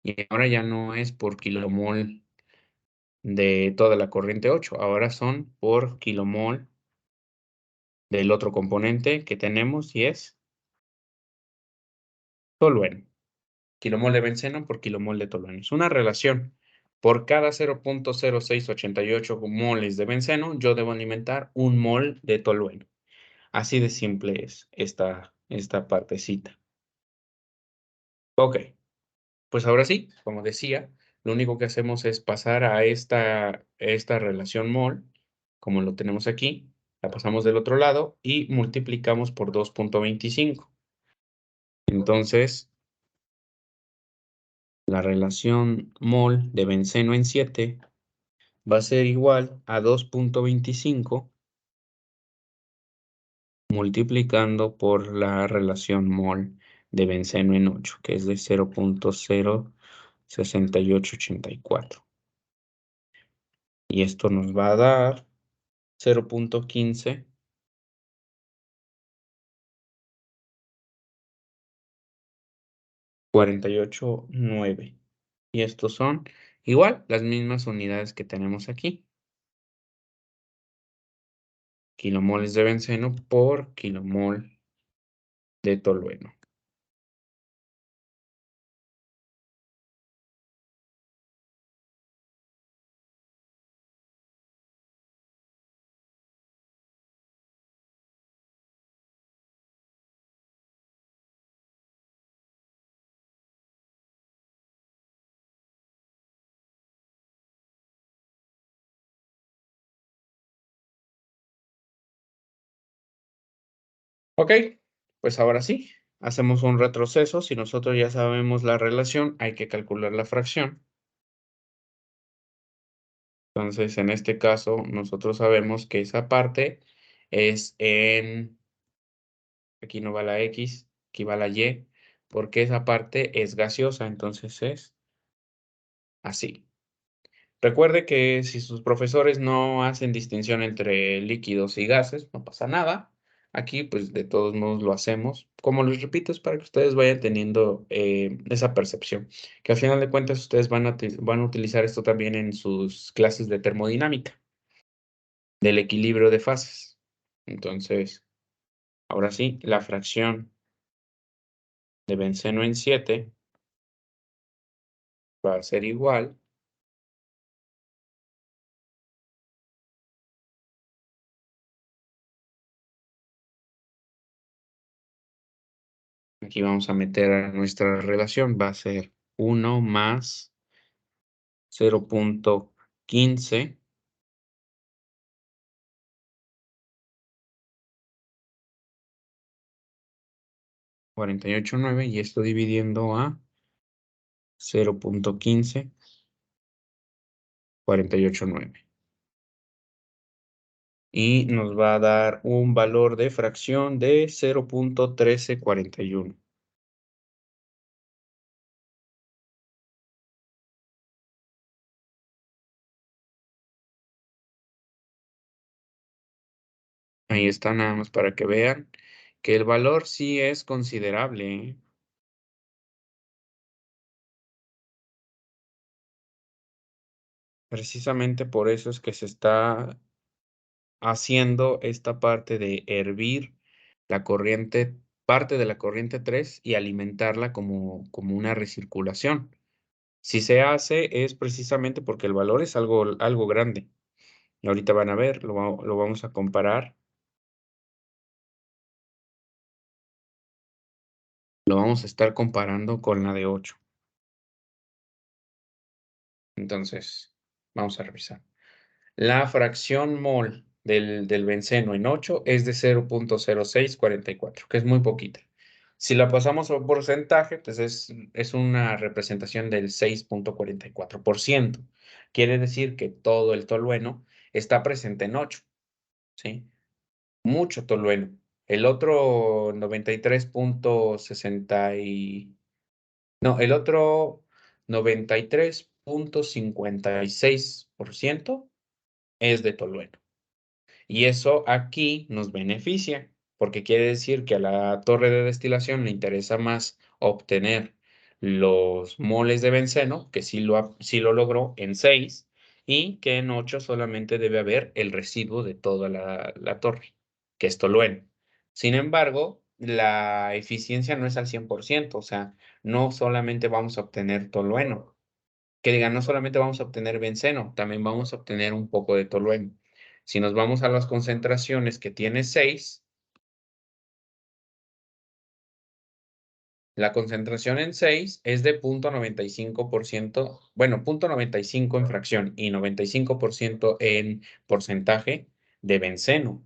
Y ahora ya no es por kilomol de toda la corriente 8, ahora son por kilomol del otro componente que tenemos y es tolueno. Kilomol de benceno por kilomol de tolueno. Es una relación. Por cada 0.0688 moles de benceno, yo debo alimentar un mol de tolueno. Así de simple es esta partecita. Ok, pues ahora sí, como decía, lo único que hacemos es pasar a esta relación mol, como lo tenemos aquí, la pasamos del otro lado y multiplicamos por 2.25. Entonces, la relación mol de benceno en 7 va a ser igual a 2.25 multiplicando por la relación mol de benceno en 8, que es de 0.06884. Y esto nos va a dar 0.15 48,9. Y estos son igual las mismas unidades que tenemos aquí. Kilomoles de benceno por kilomol de tolueno. Ok, pues ahora sí, hacemos un retroceso. Si nosotros ya sabemos la relación, hay que calcular la fracción. Entonces, en este caso, nosotros sabemos que esa parte es aquí no va la X, aquí va la Y, porque esa parte es gaseosa, entonces es así. Recuerde que si sus profesores no hacen distinción entre líquidos y gases, no pasa nada. Aquí, pues, de todos modos lo hacemos. Como les repito, es para que ustedes vayan teniendo esa percepción. Que al final de cuentas ustedes van a utilizar esto también en sus clases de termodinámica, del equilibrio de fases. Entonces, ahora sí, la fracción de benceno en 7 va a ser igual. Aquí vamos a meter a nuestra relación, va a ser 1 más 0.15 48,9 y esto dividiendo a 0.15 48,9. Y nos va a dar un valor de fracción de 0.1341. Ahí está, nada más para que vean que el valor sí es considerable, ¿eh? Precisamente por eso es que se está haciendo esta parte de hervir la corriente, parte de la corriente 3 y alimentarla como una recirculación. Si se hace es precisamente porque el valor es algo grande. Y ahorita van a ver, lo vamos a comparar. Lo vamos a estar comparando con la de 8. Entonces, vamos a revisar. La fracción mol del benceno en 8 es de 0.0644, que es muy poquita. Si la pasamos a porcentaje, pues es una representación del 6.44%. Quiere decir que todo el tolueno está presente en 8, ¿sí? Mucho tolueno. El otro 93.60 no, el otro 93.56% es de tolueno. Y eso aquí nos beneficia, porque quiere decir que a la torre de destilación le interesa más obtener los moles de benceno, que sí lo logró en 6, y que en 8 solamente debe haber el residuo de toda la torre, que es tolueno. Sin embargo, la eficiencia no es al 100%, o sea, no solamente vamos a obtener tolueno, que digan, no solamente vamos a obtener benceno, también vamos a obtener un poco de tolueno. Si nos vamos a las concentraciones que tiene 6, la concentración en 6 es de 0.95%, bueno, 0.95 en fracción y 95% en porcentaje de benceno.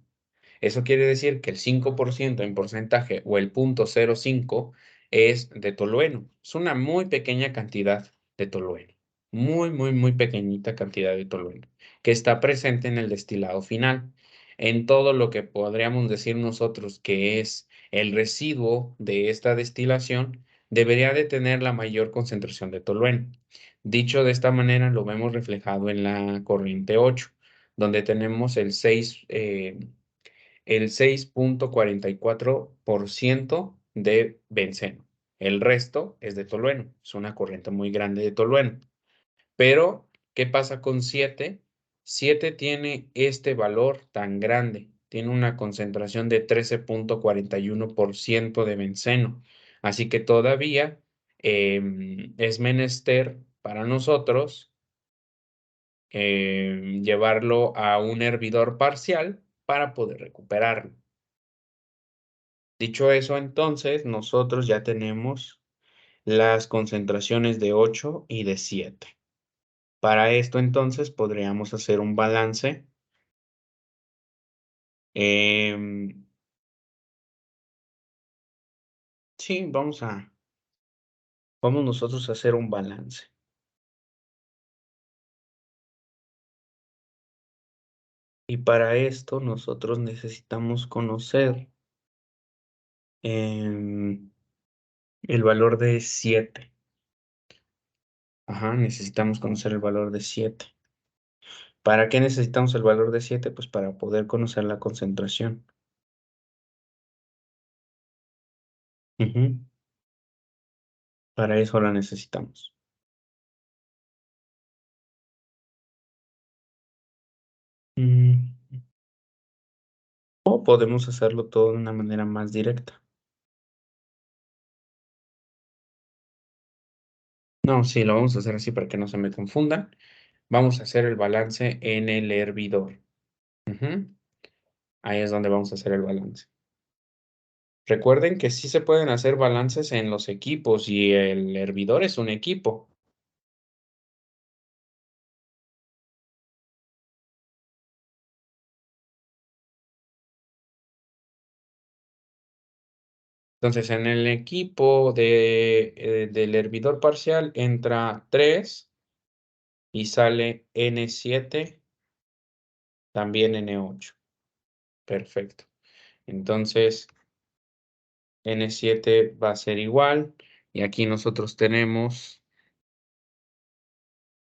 Eso quiere decir que el 5% en porcentaje o el 0.05 es de tolueno. Es una muy pequeña cantidad de tolueno. Muy, muy, muy pequeñita cantidad de tolueno que está presente en el destilado final. en todo lo que podríamos decir nosotros que es el residuo de esta destilación, debería de tener la mayor concentración de tolueno. Dicho de esta manera, lo vemos reflejado en la corriente 8, donde tenemos el 6,44% de benceno. El resto es de tolueno. Es una corriente muy grande de tolueno. Pero, ¿qué pasa con 7? 7 tiene este valor tan grande. Tiene una concentración de 13,41% de benceno. Así que todavía es menester para nosotros llevarlo a un hervidor parcial para poder recuperarlo. Dicho eso, entonces, nosotros ya tenemos las concentraciones de 8 y de 7. Para esto, entonces, podríamos hacer un balance. Em, sí, vamos nosotros a hacer un balance. Y para esto, nosotros necesitamos conocer el valor de 7. Ajá, necesitamos conocer el valor de 7. ¿Para qué necesitamos el valor de 7? Pues para poder conocer la concentración. Ujú, para eso la necesitamos. Mm, O podemos hacerlo todo de una manera más directa. No, sí, lo vamos a hacer así para que no se me confundan. Vamos a hacer el balance en el hervidor. Ujú, ahí es donde vamos a hacer el balance. Recuerden que sí se pueden hacer balances en los equipos y el hervidor es un equipo. Entonces, en el equipo del hervidor parcial entra 3 y sale N7, también N8. Perfecto. Entonces, N7 va a ser igual. Y aquí nosotros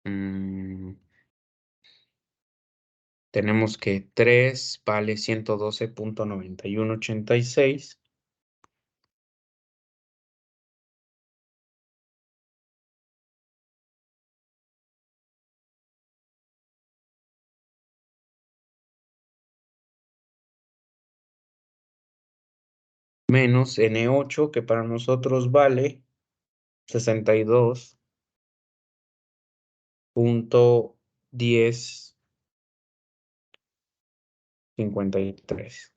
mm, tenemos que 3 vale 112,9186. Menos N8, que para nosotros vale 62,1053.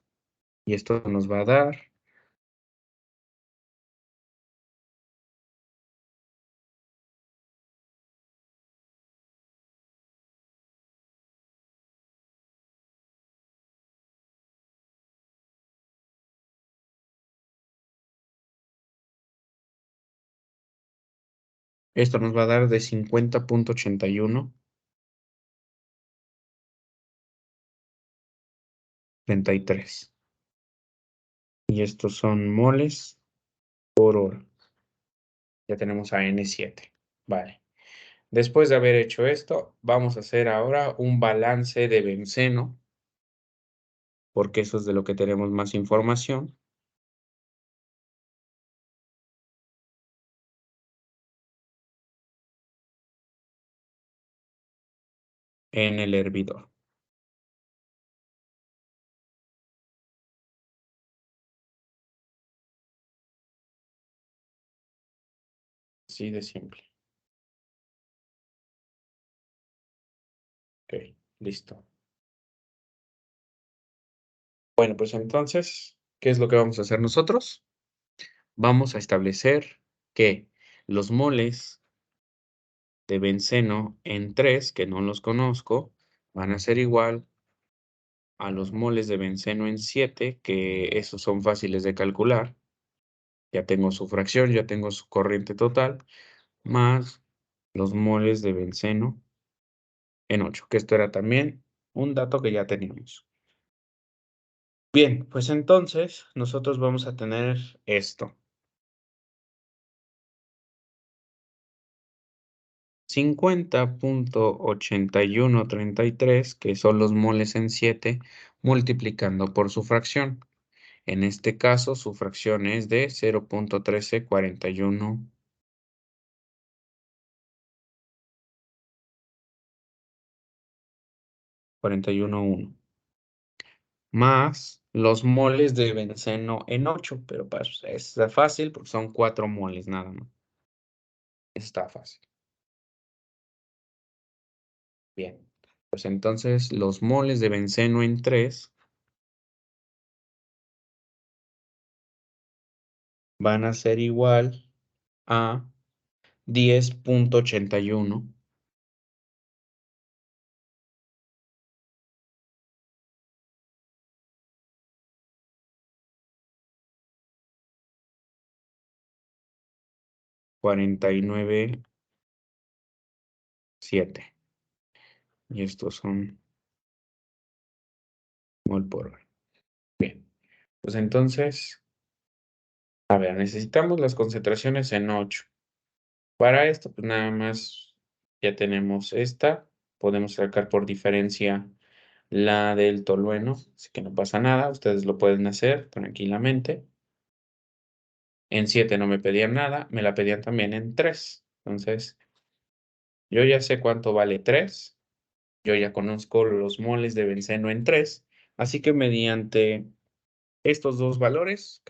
Y esto nos va a dar de 50,8133. Y estos son moles por hora. Ya tenemos a N7. Vale. Después de haber hecho esto, vamos a hacer ahora un balance de benceno, porque eso es de lo que tenemos más información en el hervidor. Así de simple. Ok, listo. Bueno, pues entonces, ¿qué es lo que vamos a hacer nosotros? Vamos a establecer que los moles de benceno en 3, que no los conozco, van a ser igual a los moles de benceno en 7, que esos son fáciles de calcular. Ya tengo su fracción, ya tengo su corriente total, más los moles de benceno en 8, que esto era también un dato que ya teníamos. Bien, pues entonces nosotros vamos a tener esto. 50.8133, que son los moles en 7, multiplicando por su fracción. En este caso, su fracción es de 0.1341. 41.1, más los moles de benceno en 8, pero pues está fácil porque son 4 moles nada más. Está fácil. Bien, pues entonces los moles de benceno en 3 van a ser igual a 10.81. 49.7. Y estos son mol por hora. Bien, pues entonces, a ver, necesitamos las concentraciones en 8. Para esto, pues nada más ya tenemos esta. Podemos sacar por diferencia la del tolueno, así que no pasa nada. Ustedes lo pueden hacer tranquilamente. En 7 no me pedían nada, me la pedían también en 3. Entonces, yo ya sé cuánto vale 3. Yo ya conozco los moles de benceno en 3. Así que mediante estos dos valores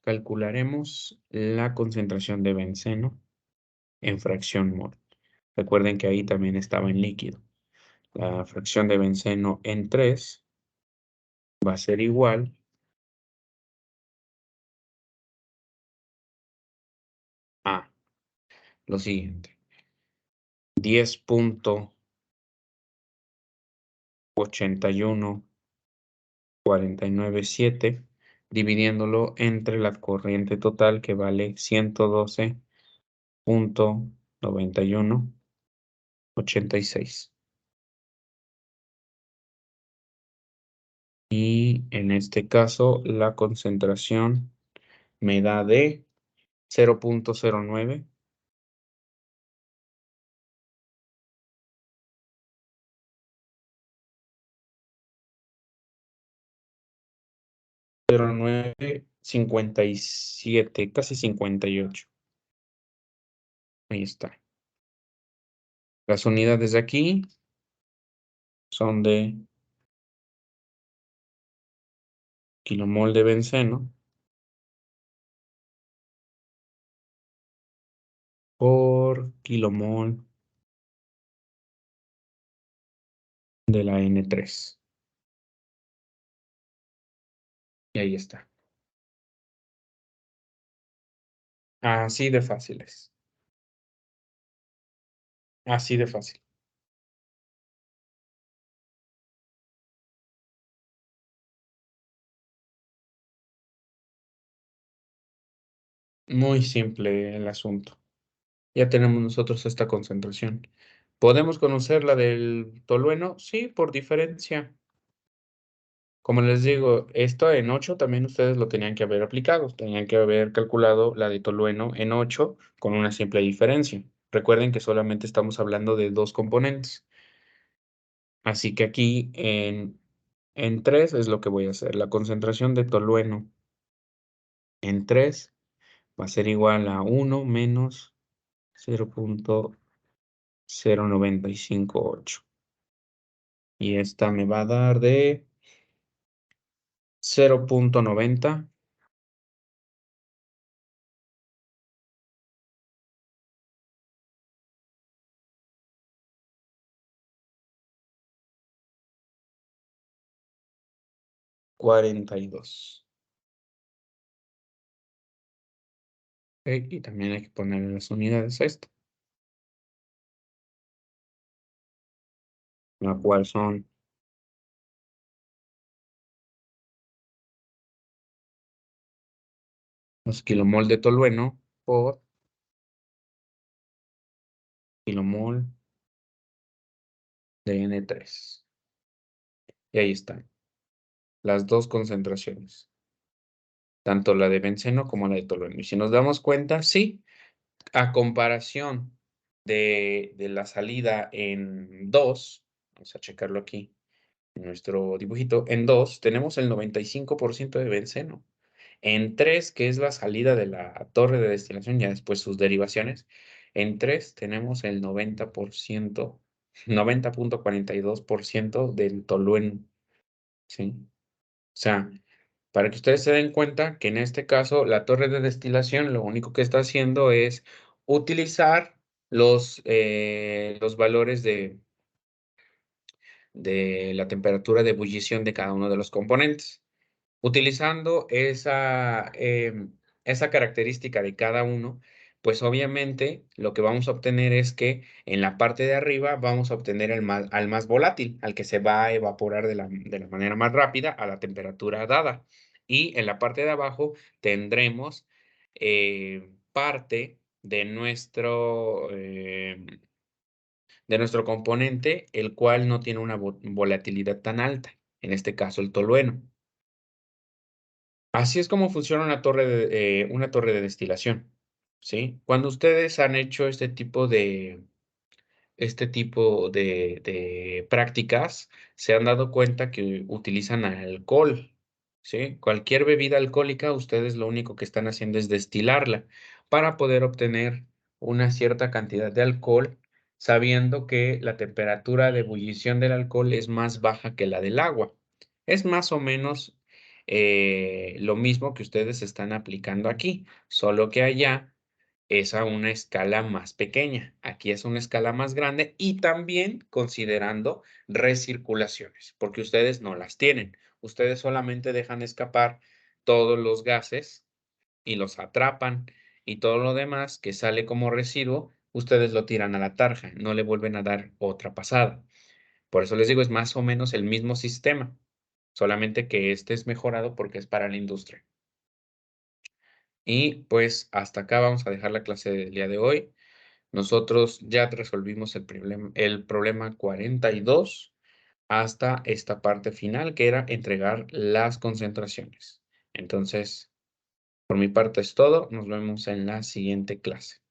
calcularemos la concentración de benceno en fracción mol. Recuerden que ahí también estaba en líquido. La fracción de benceno en 3 va a ser igual a lo siguiente. 10.8149.7 dividiéndolo entre la corriente total que vale 112.9186. Y en este caso la concentración me da de 0.09. 0957, casi 58. Ahí está. Las unidades de aquí son de kilomol de benceno por kilomol de la N3. Y ahí está. Así de fáciles. Así de fácil. Muy simple el asunto. Ya tenemos nosotros esta concentración. ¿Podemos conocer la del tolueno? Sí, por diferencia. Como les digo, esto en 8 también ustedes lo tenían que haber aplicado. Tenían que haber calculado la de tolueno en 8 con una simple diferencia. Recuerden que solamente estamos hablando de dos componentes. Así que aquí en 3 es lo que voy a hacer. La concentración de tolueno en 3 va a ser igual a 1 menos 0.0958. Y esta me va a dar de 0.90. 42. Ok, y también hay que ponerle las unidades a esto, la cual son los kilomol de tolueno por kilomol de N3. Y ahí están. las dos concentraciones, tanto la de benceno como la de tolueno. Y si nos damos cuenta, sí, a comparación de la salida en 2, vamos a checarlo aquí en nuestro dibujito, en 2 tenemos el 95% de benceno. En 3, que es la salida de la torre de destilación, ya después sus derivaciones, en 3 tenemos el 90%, 90.42% del tolueno, ¿sí? O sea, para que ustedes se den cuenta que en este caso la torre de destilación lo único que está haciendo es utilizar los valores de la temperatura de ebullición de cada uno de los componentes. Utilizando esa característica de cada uno, pues obviamente lo que vamos a obtener es que en la parte de arriba vamos a obtener al más volátil, al que se va a evaporar de la manera más rápida a la temperatura dada. Y en la parte de abajo tendremos parte de nuestro componente, el cual no tiene una volatilidad tan alta, en este caso el tolueno. Así es como funciona una torre de destilación, ¿sí? Cuando ustedes han hecho este tipo de prácticas, se han dado cuenta que utilizan alcohol, ¿sí? Cualquier bebida alcohólica, ustedes lo único que están haciendo es destilarla para poder obtener una cierta cantidad de alcohol, sabiendo que la temperatura de ebullición del alcohol es más baja que la del agua. Es más o menos lo mismo que ustedes están aplicando aquí, solo que allá es a una escala más pequeña. Aquí es una escala más grande y también considerando recirculaciones, porque ustedes no las tienen. Ustedes solamente dejan escapar todos los gases y los atrapan y todo lo demás que sale como residuo, ustedes lo tiran a la tarja, no le vuelven a dar otra pasada. Por eso les digo, es más o menos el mismo sistema, solamente que este es mejorado porque es para la industria. Y pues hasta acá vamos a dejar la clase del día de hoy. Nosotros ya resolvimos el problema 42 hasta esta parte final, que era entregar las concentraciones. Entonces, por mi parte es todo. Nos vemos en la siguiente clase.